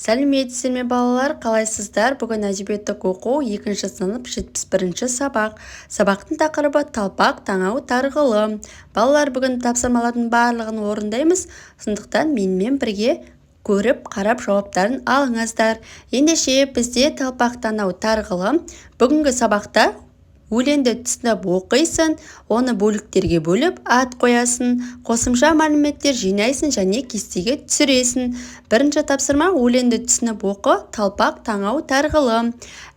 Сәлеметсіздер ме балалар, қалайсыздар? Бүгін әдебиеттік оқу 2 сынып 71 сабақ. Сабақтың тақырыбы талпақ таңау тарғылы. Балалар, бүгін тапсырмалардың барлығын орындаймыз. Сондықтан менімен бірге көріп, қарап жауаптарын алыңыздар. Ендеше бізде талпақ таңау тарғылы. Бүгінгі сабақта өлеңді түсініп оқисың, оны бөліктерге бөліп ат қоясың, қосымша мәліметтер жинайсың және кестеге түсіресің. Бірінші тапсырма өлеңді түсініп оқы, талпақ таңау тарғылы.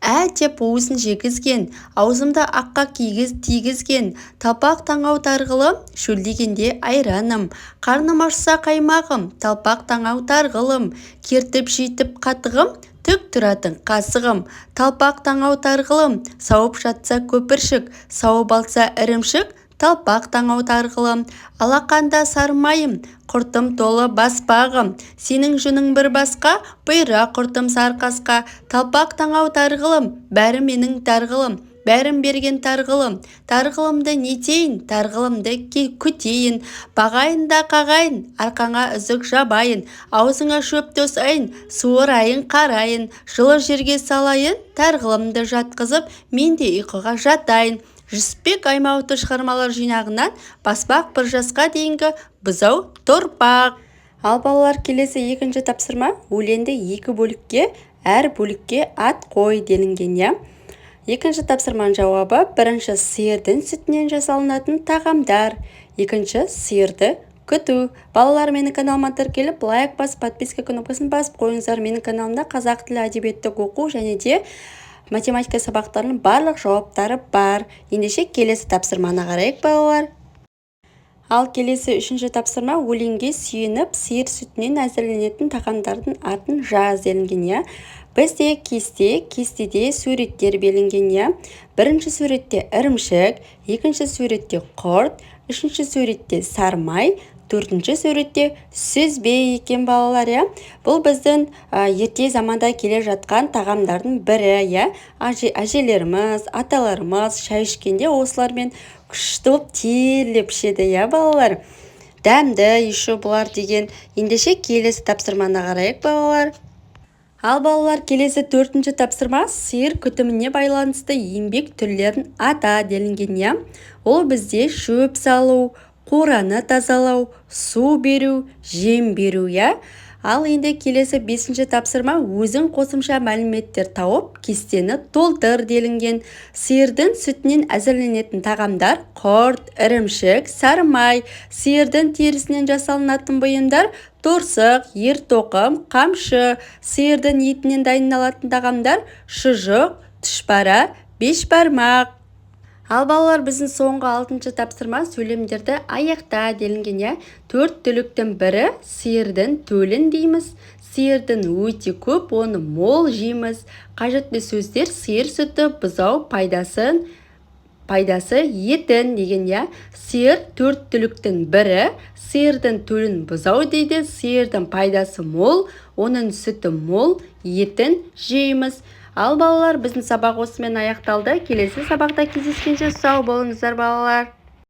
Ә деп уысын жегізген, аузымда аққа тигізген, талпақ таңау тарғылы, шөлдегенде айраным, қарным ашса қаймағым, талпақ таңау тарғылым, кертіп жейтіп қатығым, түк тұратын қасығым, талпақ таңау тарғылым, сауып жатса көпіршік, сауып алса ірімшік, талпақ таңау тарғылым, алақанда сармайым, құртым толы баспағым, сенің жүнің бір басқа, бұйра құртым сарқасқа, талпақ таңау тарғылым, бәрі менің тарғылым, бәрін берген тарғылым, тарғылымды нетейін, тарғылымды күтейін, бағайын да қағайын, арқаңа үзік жабайын, аузыңа шөп тосайын, суырайын қарайын, жылы жерге салайын, тарғылымды жатқызып, мен де ұйқыға жатайын. Жүсіпбек Аймауытов шығармалар жинағынан баспақ бір жасқа дейінгі бұзау торпақ. Ал балалар, келесі екінші тапсырма өлеңді 2 бөлікке, әр бөлікке ат қой делінген. Екінші тапсырманың жауабы: бірінші сиырдың сүтінен жасалынатын тағамдар, екінші сиырды күту. Балалар, менің каналыма тіркеліп, лайк басып, подписка кнопкасын басып қойыңыздар. Менің каналымда қазақ тілі әдебиеттік оқу және де математика сабақтарының барлық жауаптары бар. Ендеше келесі тапсырманы қарайық балалар. Ал келесі үшінші тапсырма өлеңге сүйеніп, сиыр сүтінен әзірленетін тағамдардың атын жаз делінген. Бізде кестеде суреттер белінген. Бірінші суретте ірімшік, екінші суретте құрт, үшінші суретте сармай, төртінші суретте сүзбе екен балалар. Бұл біздің ерте заманда келе жатқан тағамдардың бірі. Әжелеріміз, аталарымыз шай ішкенде осылармен күшті болып терлеп ішеді балалар. Дәмді еще бұлар деген. Ендеше келесі тапсырманы қарайық балалар. Ал балалар, келесі 4-ші тапсырма сиыр күтіміне байланысты еңбек түрлерін ата делінген. Ол бізде шөп салу, қораны тазалау, су беру, жем беру. Ал енді келесі 5-ші тапсырма өзің қосымша мәліметтер тауып, кестені толтыр делінген. Сиырдың сүтінен әзірленетін тағамдар: құрт, ірімшік, сармай, сиырдың терісінен жасалынатын бұйымдар: торсық, ер-тоқым, қамшы, сиырдың етінен дайындалатын тағамдар: шұжық, түшпара, бешбармақ. Ал балалар, біздің соңғы 6-ші тапсырма сөйлемдерді аяқта делінген. 4 түліктің бірі сиырдың төлін дейміз. Сиырдың өте көп, оны мол жейміз. Қажетті сөздер: сиыр сүті, бұзау пайдасы етін деген. Сиыр 4 түліктің бірі, сиырдың төлін бұзау дейді. Сиырдың пайдасы мол, оның сүті мол, етін жейміз. Ал балалар, біздің сабақ осымен аяқталды. Келесі сабақта кездескенше сау болыңыздар балалар.